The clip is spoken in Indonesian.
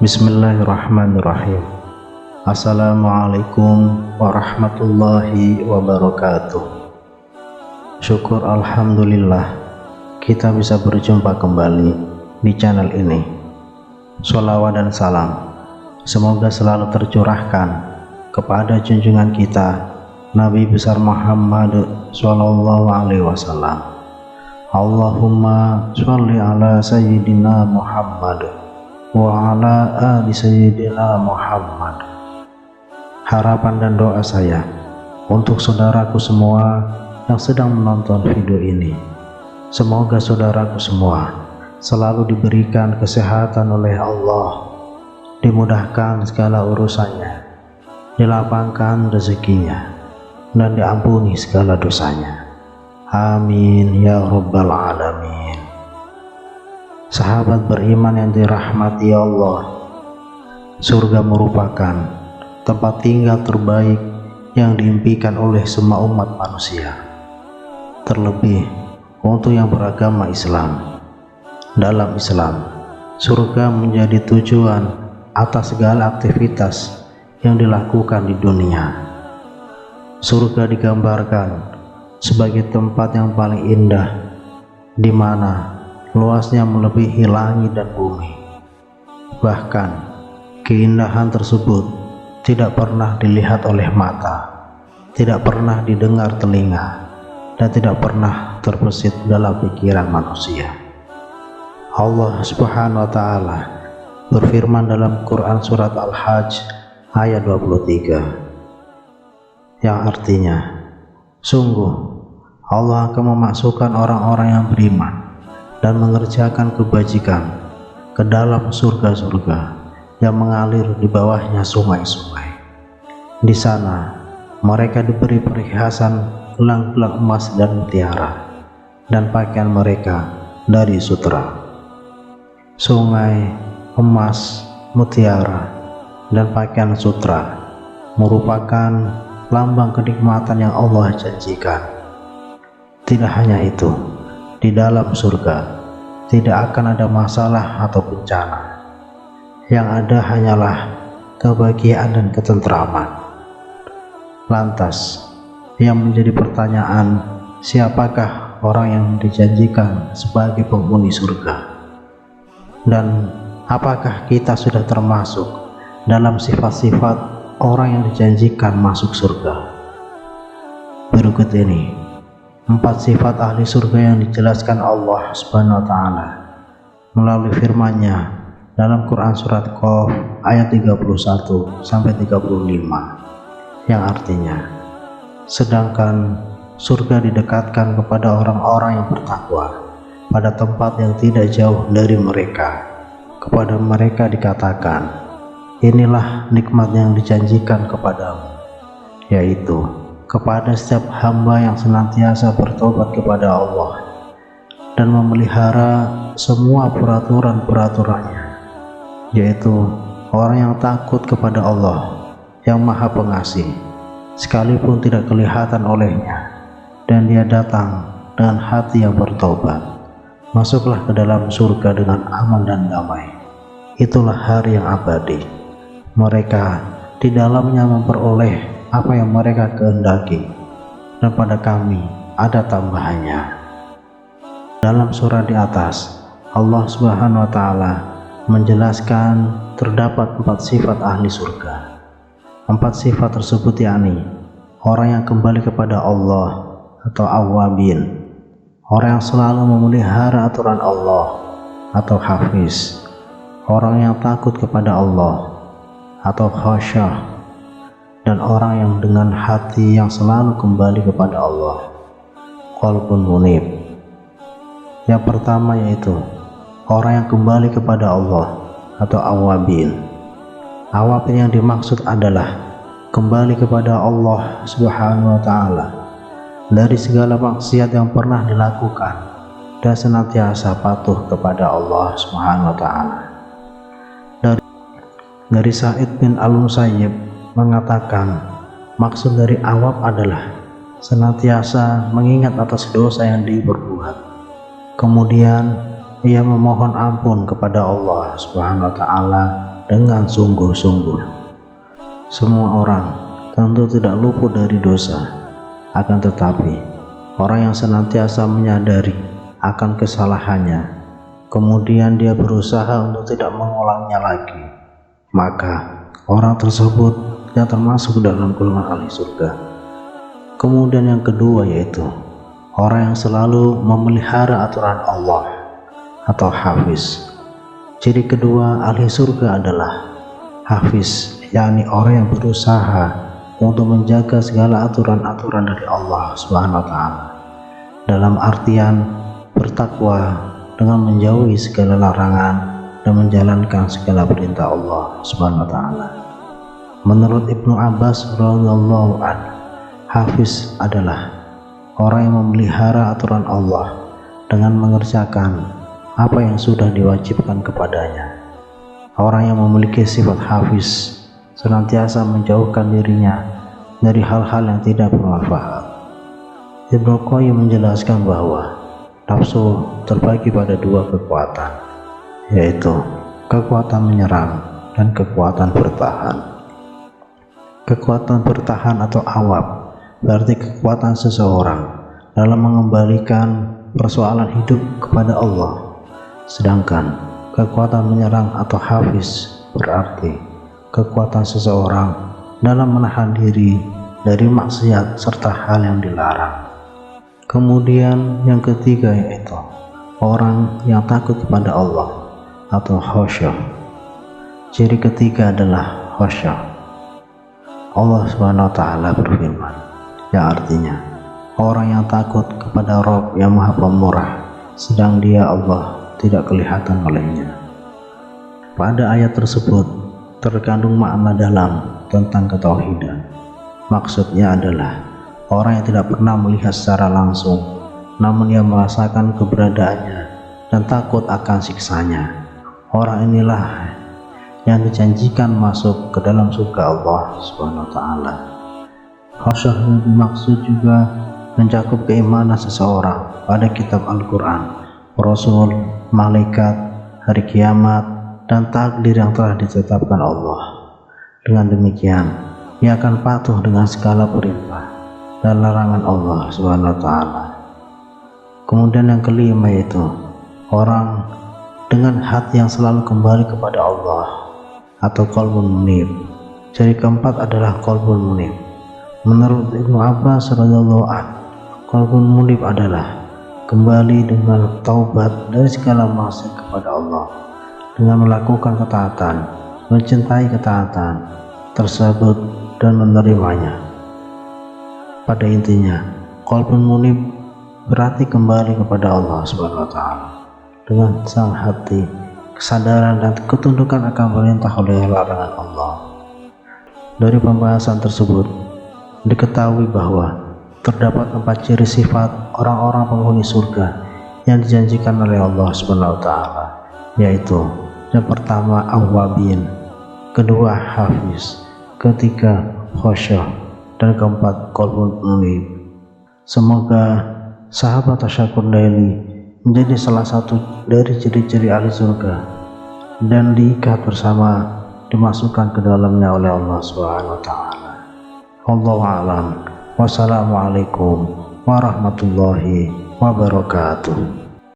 Bismillahirrahmanirrahim. Assalamualaikum warahmatullahi wabarakatuh. Syukur alhamdulillah kita bisa berjumpa kembali di channel ini. Sholawat dan salam semoga selalu tercurahkan kepada junjungan kita Nabi besar Muhammad sallallahu alaihi wasallam. Allahumma sholli ala sayyidina Muhammad wa ala ali sayyidina Muhammad. Harapan dan doa saya untuk saudaraku semua yang sedang menonton video ini, semoga saudaraku semua selalu diberikan kesehatan oleh Allah, dimudahkan segala urusannya, dilapangkan rezekinya, dan diampuni segala dosanya. Amin ya rabbal alamin. Sahabat beriman yang dirahmati Allah, surga merupakan tempat tinggal terbaik yang diimpikan oleh semua umat manusia, terlebih untuk yang beragama Islam. Dalam Islam, surga menjadi tujuan atas segala aktivitas yang dilakukan di dunia. Surga digambarkan sebagai tempat yang paling indah, di mana luasnya melebihi langit dan bumi. Bahkan keindahan tersebut tidak pernah dilihat oleh mata, tidak pernah didengar telinga, dan tidak pernah terbesit dalam pikiran manusia. Allah Subhanahu wa Ta'ala berfirman dalam Quran surat Al-Hajj ayat 23, yang artinya, sungguh Allah akan memasukkan orang-orang yang beriman dan mengerjakan kebajikan ke dalam surga-surga yang mengalir di bawahnya sungai-sungai. Di sana mereka diberi perhiasan gelang-gelang emas dan mutiara, dan pakaian mereka dari sutra. Sungai, emas, mutiara, dan pakaian sutra merupakan lambang kenikmatan yang Allah janjikan. Tidak hanya itu, di dalam surga tidak akan ada masalah atau bencana. Yang ada hanyalah kebahagiaan dan ketentraman. Lantas, yang menjadi pertanyaan, siapakah orang yang dijanjikan sebagai penghuni surga? Dan apakah kita sudah termasuk dalam sifat-sifat orang yang dijanjikan masuk surga? Berikut ini 4 sifat ahli surga yang dijelaskan Allah Subhanahu wa Ta'ala melalui firman-Nya dalam Quran surat Qaf ayat 31 sampai 35, yang artinya, sedangkan surga didekatkan kepada orang-orang yang bertakwa pada tempat yang tidak jauh dari mereka. Kepada mereka dikatakan, inilah nikmat yang dijanjikan kepadamu, yaitu kepada setiap hamba yang senantiasa bertobat kepada Allah dan memelihara semua peraturan-peraturannya, yaitu orang yang takut kepada Allah yang Maha Pengasih, sekalipun tidak kelihatan olehnya, dan dia datang dengan hati yang bertobat. Masuklah ke dalam surga dengan aman dan damai. Itulah hari yang abadi. Mereka di dalamnya memperoleh apa yang mereka kehendaki, dan pada kami ada tambahannya. Dalam surah di atas, Allah Subhanahu wa Ta'ala menjelaskan terdapat 4 sifat ahli surga. 4 sifat tersebut yakni orang yang kembali kepada Allah atau awabin, orang yang selalu memelihara aturan Allah atau hafiz, orang yang takut kepada Allah atau khasyah, dan orang yang dengan hati yang selalu kembali kepada Allah, qalbun munib. Yang pertama yaitu orang yang kembali kepada Allah atau awabin. Awabin yang dimaksud adalah kembali kepada Allah Subhanahu wa Ta'ala dari segala maksiat yang pernah dilakukan dan senantiasa patuh kepada Allah Subhanahu wa taala. Dari Sa'id bin Al-Musayyib mengatakan, maksud dari awab adalah senantiasa mengingat atas dosa yang diperbuat, kemudian ia memohon ampun kepada Allah Subhanahu wa taala dengan sungguh-sungguh. Semua orang tentu tidak luput dari dosa, akan tetapi orang yang senantiasa menyadari akan kesalahannya, kemudian dia berusaha untuk tidak mengulangnya lagi, maka orang tersebut yang termasuk dalam golongan ahli surga. Kemudian yang kedua yaitu orang yang selalu memelihara aturan Allah atau hafiz. Ciri kedua ahli surga adalah hafiz, yakni orang yang berusaha untuk menjaga segala aturan-aturan dari Allah Subhanahu wa taala, dalam artian bertakwa dengan menjauhi segala larangan dan menjalankan segala perintah Allah Subhanahu wa taala. Menurut Ibnu Abbas radhiyallahu anhu, hafiz adalah orang yang memelihara aturan Allah dengan mengerjakan apa yang sudah diwajibkan kepadanya. Orang yang memiliki sifat hafiz senantiasa menjauhkan dirinya dari hal-hal yang tidak bermanfaat. Ibnu Qayyim menjelaskan bahwa nafsu terbagi pada dua kekuatan, yaitu kekuatan menyerang dan kekuatan bertahan. Kekuatan bertahan atau awab berarti kekuatan seseorang dalam mengembalikan persoalan hidup kepada Allah, sedangkan kekuatan menyerang atau hafiz berarti kekuatan seseorang dalam menahan diri dari maksiat serta hal yang dilarang. Kemudian yang ketiga yaitu orang yang takut kepada Allah atau khasyah. Ciri ketiga adalah khasyah. Allah Subhanahu wa taala berfirman, yang artinya orang yang takut kepada Rabb yang Maha Pemurah, sedang Dia Allah tidak kelihatan olehnya. Pada ayat tersebut terkandung makna dalam tentang ketauhidan. Maksudnya adalah orang yang tidak pernah melihat secara langsung, namun ia merasakan keberadaannya dan takut akan siksanya. Orang inilah yang dijanjikan masuk ke dalam surga Allah Subhanahu wa taala. Khasyah yang dimaksud juga mencakup keimanan seseorang pada kitab Al-Quran, Rasul, malaikat, hari kiamat, dan takdir yang telah ditetapkan Allah. Dengan demikian, ia akan patuh dengan segala perintah dan larangan Allah Subhanahu wa taala. Kemudian yang kelima yaitu orang dengan hati yang selalu kembali kepada Allah atau qalbun munib. Ciri keempat adalah qalbun munib. Menurut Ibnu Abbas radhiyallahu anhu, qalbun munib adalah kembali dengan taubat dari segala maksiat kepada Allah dengan melakukan ketaatan, mencintai ketaatan tersebut dan menerimanya. Pada intinya, qalbun munib berarti kembali kepada Allah Subhanahu wa taala dengan sang hati, kesadaran dan ketundukan akan perintah oleh larangan Allah. Dari pembahasan tersebut diketahui bahwa terdapat 4 ciri sifat orang-orang penghuni surga yang dijanjikan oleh Allah Subhanahu wa taala, yaitu yang pertama awwabin, kedua hafiz, ketiga khasyah, dan keempat qalbun munib. Semoga sahabat Tasyakur Daily menjadi salah satu dari ciri-ciri ahli surga dan diikat bersama, dimasukkan ke dalamnya oleh Allah Subhanahu wa taala. Wallahu a'lam. Wassalamualaikum warahmatullahi wabarakatuh.